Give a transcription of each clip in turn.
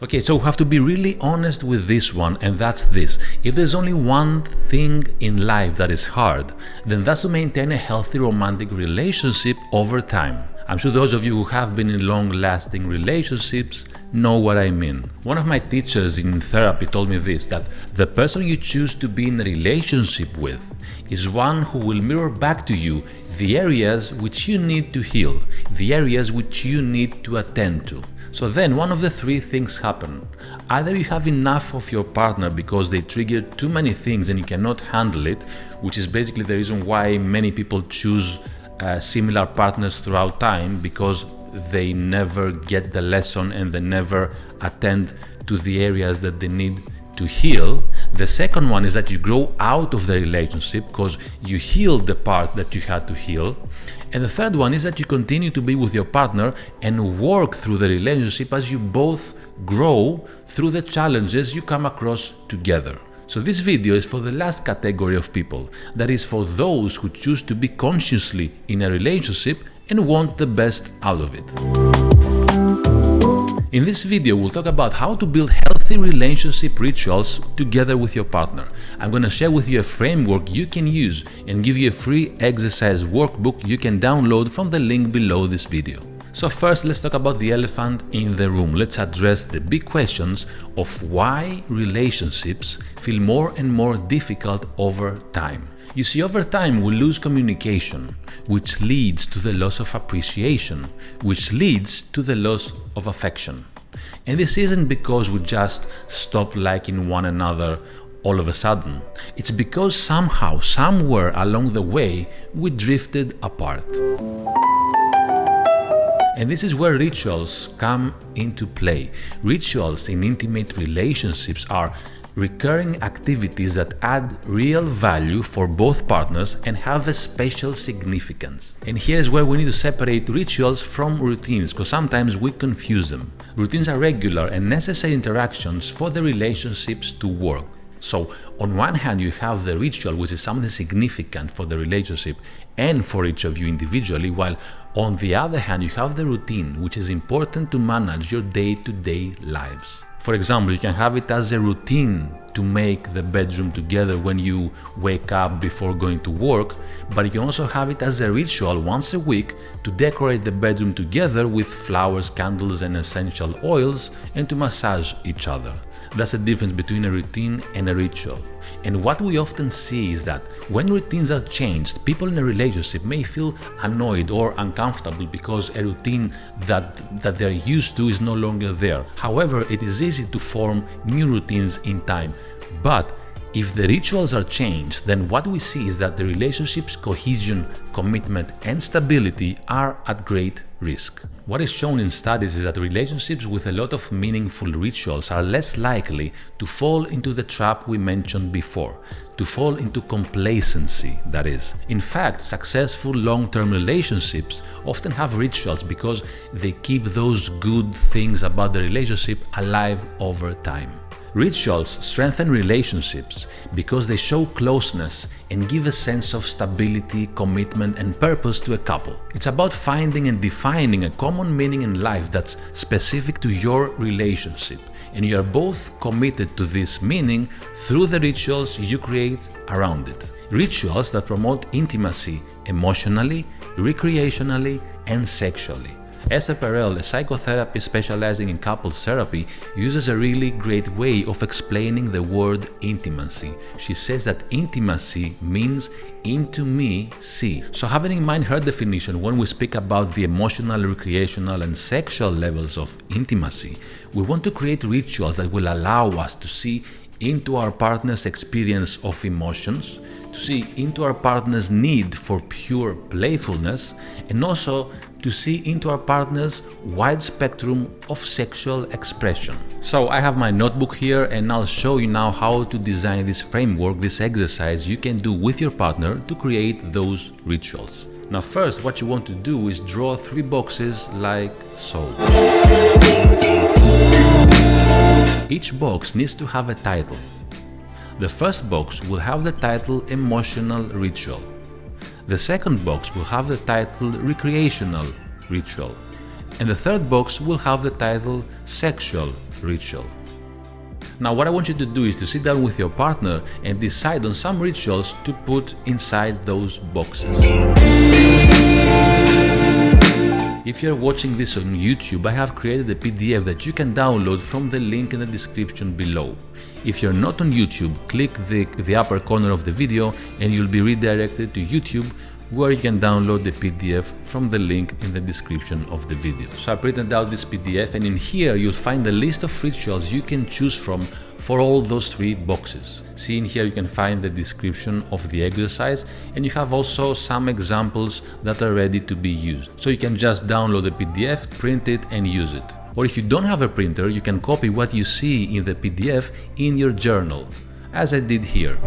Okay, so we have to be really honest with this one, and that's this. If there's only one thing in life that is hard, then that's to maintain a healthy romantic relationship over time. I'm sure those of you who have been in long-lasting relationships know what I mean. One of my teachers in therapy told me this, that the person you choose to be in a relationship with is one who will mirror back to you the areas which you need to heal, the areas which you need to attend to. So then one of the three things happen. Either you have enough of your partner because they trigger too many things and you cannot handle it, which is basically the reason why many people choose similar partners throughout time, because they never get the lesson and they never attend to the areas that they need to heal. The second one is that you grow out of the relationship because you healed the part that you had to heal. And the third one is that you continue to be with your partner and work through the relationship as you both grow through the challenges you come across together. So this video is for the last category of people, that is for those who choose to be consciously in a relationship and want the best out of it. In this video, we'll talk about how to build healthy relationship rituals together with your partner. I'm going to share with you a framework you can use and give you a free exercise workbook you can download from the link below this video. So first, let's talk about the elephant in the room. Let's address the big questions of why relationships feel more and more difficult over time. You see, over time we lose communication, which leads to the loss of appreciation, which leads to the loss of affection. And this isn't because we just stop liking one another all of a sudden. It's because somehow, somewhere along the way, we drifted apart. And this is where rituals come into play. Rituals in intimate relationships are recurring activities that add real value for both partners and have a special significance. And here's where we need to separate rituals from routines, because sometimes we confuse them. Routines are regular and necessary interactions for the relationships to work. So on one hand, you have the ritual, which is something significant for the relationship and for each of you individually, while on the other hand, you have the routine, which is important to manage your day-to-day lives. For example, you can have it as a routine to make the bedroom together when you wake up before going to work, but you can also have it as a ritual once a week to decorate the bedroom together with flowers, candles, and essential oils, and to massage each other. That's the difference between a routine and a ritual. And what we often see is that when routines are changed, people in a relationship may feel annoyed or uncomfortable because a routine that they're used to is no longer there. However, it is easy to form new routines in time. But if the rituals are changed, then what we see is that the relationship's cohesion, commitment, and stability are at great risk. What is shown in studies is that relationships with a lot of meaningful rituals are less likely to fall into the trap we mentioned before, to fall into complacency, that is. In fact, successful long-term relationships often have rituals because they keep those good things about the relationship alive over time. Rituals strengthen relationships because they show closeness and give a sense of stability, commitment, and purpose to a couple. It's about finding and defining a common meaning in life that's specific to your relationship, and you are both committed to this meaning through the rituals you create around it. Rituals that promote intimacy emotionally, recreationally, and sexually. Esther Perel, a psychotherapist specializing in couples therapy, uses a really great way of explaining the word intimacy. She says that intimacy means into me, see. So having in mind her definition when we speak about the emotional, recreational, and sexual levels of intimacy, we want to create rituals that will allow us to see into our partner's experience of emotions, to see into our partner's need for pure playfulness, and also to see into our partner's wide spectrum of sexual expression. So I have my notebook here and I'll show you now how to design this framework, this exercise you can do with your partner to create those rituals. Now first, what you want to do is draw 3 boxes like so. Each box needs to have a title. The first box will have the title Emotional Ritual. The second box will have the title Recreational Ritual. And the third box will have the title Sexual ritual. Now what I want you to do is to sit down with your partner and decide on some rituals to put inside those boxes. If you're watching this on YouTube, I have created a PDF that you can download from the link in the description below. If you're not on YouTube, click the upper corner of the video and you'll be redirected to YouTube, where you can download the PDF from the link in the description of the video. So I printed out this PDF, and in here you'll find a list of rituals you can choose from for all those 3 boxes. See, in here you can find the description of the exercise, and you have also some examples that are ready to be used. So you can just download the PDF, print it and use it. Or if you don't have a printer, you can copy what you see in the PDF in your journal, as I did here.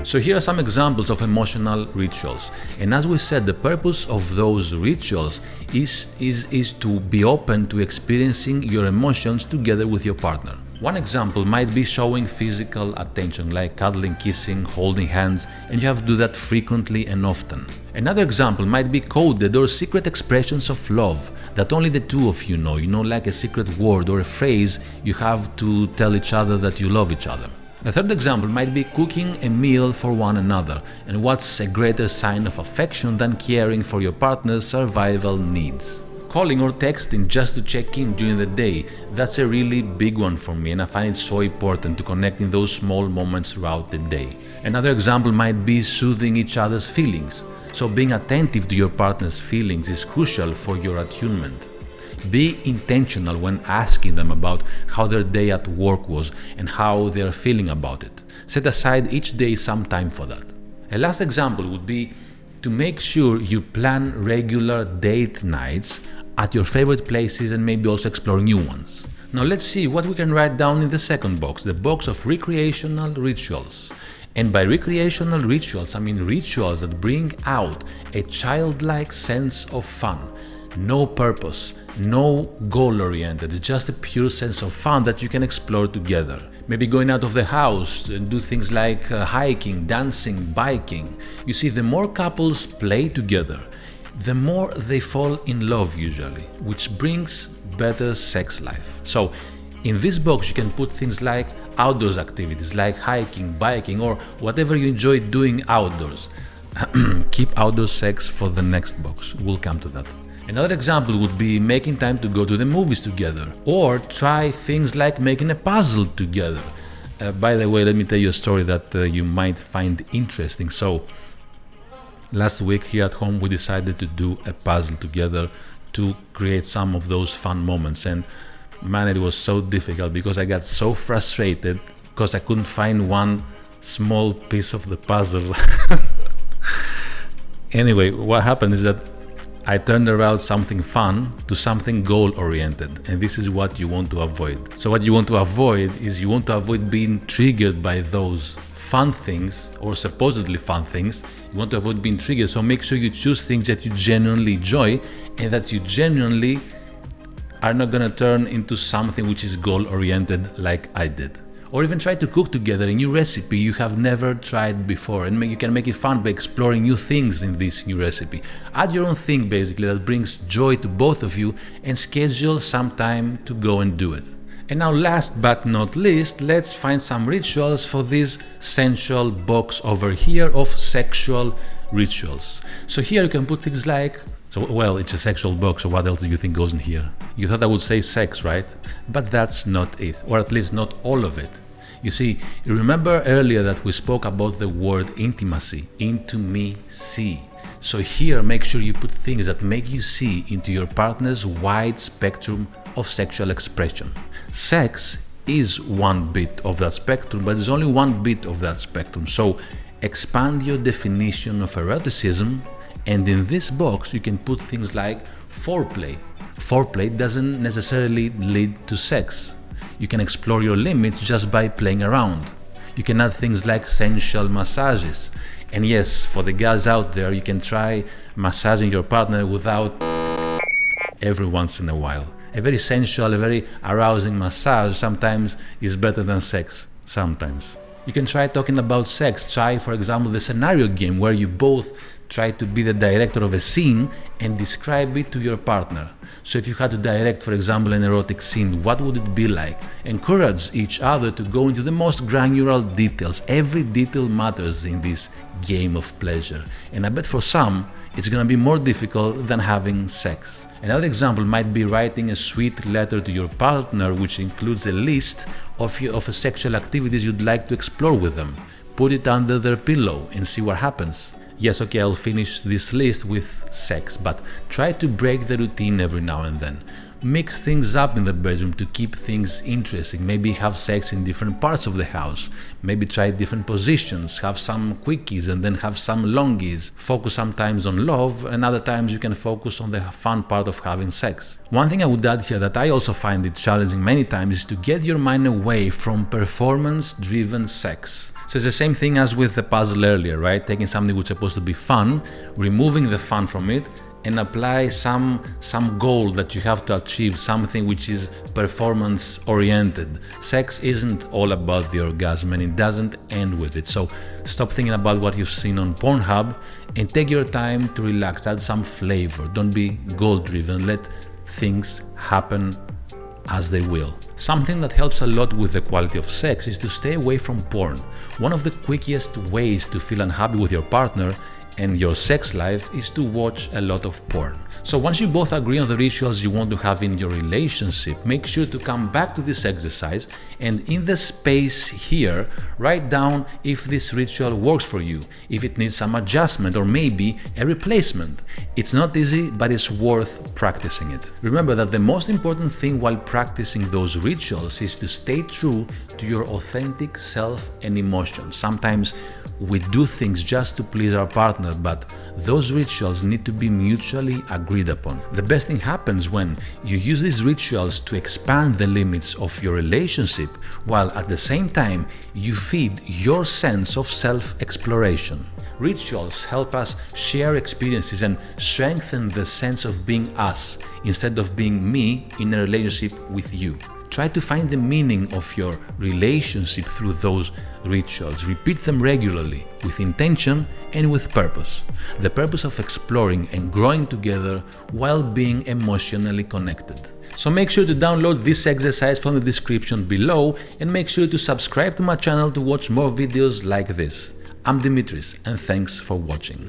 So here are some examples of emotional rituals, and as we said, the purpose of those rituals is to be open to experiencing your emotions together with your partner. One example might be showing physical attention, like cuddling, kissing, holding hands, and you have to do that frequently and often. Another example might be coded or secret expressions of love that only the 2 of you know, like a secret word or a phrase you have to tell each other that you love each other. A third example might be cooking a meal for one another, and what's a greater sign of affection than caring for your partner's survival needs? Calling or texting just to check in during the day, that's a really big one for me, and I find it so important to connect in those small moments throughout the day. Another example might be soothing each other's feelings, so being attentive to your partner's feelings is crucial for your attunement. Be intentional when asking them about how their day at work was and how they are feeling about it. Set aside each day some time for that. A last example would be to make sure you plan regular date nights at your favorite places and maybe also explore new ones. Now let's see what we can write down in the second box, the box of recreational rituals. And by recreational rituals, I mean rituals that bring out a childlike sense of fun. No purpose, no goal-oriented, just a pure sense of fun that you can explore together. Maybe going out of the house and do things like hiking, dancing, biking. You see, the more couples play together, the more they fall in love usually, which brings better sex life. So in this box you can put things like outdoors activities like hiking, biking, or whatever you enjoy doing outdoors. Keep outdoor sex for the next box, we'll come to that. Another example would be making time to go to the movies together, or try things like making a puzzle together. By the way, let me tell you a story that you might find interesting. So, last week here at home we decided to do a puzzle together to create some of those fun moments, and man, it was so difficult because I got so frustrated because I couldn't find one small piece of the puzzle. Anyway, what happened is that I turned around something fun to something goal-oriented, and this is what you want to avoid. So what you want to avoid is you want to avoid being triggered by those fun things or supposedly fun things. You want to avoid being triggered, so make sure you choose things that you genuinely enjoy and that you genuinely are not going to turn into something which is goal-oriented like I did. Or even try to cook together a new recipe you have never tried before, and you can make it fun by exploring new things in this new recipe. Add your own thing basically that brings joy to both of you, and schedule some time to go and do it. And now last but not least, let's find some rituals for this sensual box over here of sexual rituals. So here you can put things like, well, it's a sexual box, so what else do you think goes in here? You thought I would say sex, right? But that's not it, or at least not all of it. You see, you remember earlier that we spoke about the word intimacy, into me, see. So here, make sure you put things that make you see into your partner's wide spectrum of sexual expression. Sex is one bit of that spectrum, but there's only one bit of that spectrum. So expand your definition of eroticism, and in this box you can put things like foreplay. Foreplay doesn't necessarily lead to sex. You can explore your limits just by playing around. You can add things like sensual massages. And yes, for the guys out there, you can try massaging your partner without every once in a while. A very sensual, a very arousing massage sometimes is better than sex. Sometimes. You can try talking about sex. Try, for example, the scenario game where you both Try to be the director of a scene and describe it to your partner. So if you had to direct, for example, an erotic scene, what would it be like? Encourage each other to go into the most granular details. Every detail matters in this game of pleasure. And I bet for some, it's gonna be more difficult than having sex. Another example might be writing a sweet letter to your partner, which includes a list of sexual activities you'd like to explore with them. Put it under their pillow and see what happens. Yes, okay, I'll finish this list with sex, but try to break the routine every now and then. Mix things up in the bedroom to keep things interesting. Maybe have sex in different parts of the house. Maybe try different positions. Have some quickies and then have some longies. Focus sometimes on love, and other times you can focus on the fun part of having sex. One thing I would add here that I also find it challenging many times is to get your mind away from performance-driven sex. So it's the same thing as with the puzzle earlier, right? Taking something which is supposed to be fun, removing the fun from it, and apply some goal that you have to achieve, something which is performance oriented. Sex isn't all about the orgasm, and it doesn't end with it. So stop thinking about what you've seen on Pornhub and take your time to relax, add some flavor. Don't be goal driven, let things happen as they will. Something that helps a lot with the quality of sex is to stay away from porn. One of the quickest ways to feel unhappy with your partner and your sex life is to watch a lot of porn. So once you both agree on the rituals you want to have in your relationship, make sure to come back to this exercise and in the space here, write down if this ritual works for you, if it needs some adjustment or maybe a replacement. It's not easy, but it's worth practicing it. Remember that the most important thing while practicing those rituals is to stay true to your authentic self and emotions. Sometimes we do things just to please our partner, but those rituals need to be mutually agreed upon. The best thing happens when you use these rituals to expand the limits of your relationship, while at the same time you feed your sense of self-exploration. Rituals help us share experiences and strengthen the sense of being us instead of being me in a relationship with you. Try to find the meaning of your relationship through those rituals. Repeat them regularly, with intention and with purpose. The purpose of exploring and growing together while being emotionally connected. So make sure to download this exercise from the description below and make sure to subscribe to my channel to watch more videos like this. I'm Dimitris and thanks for watching.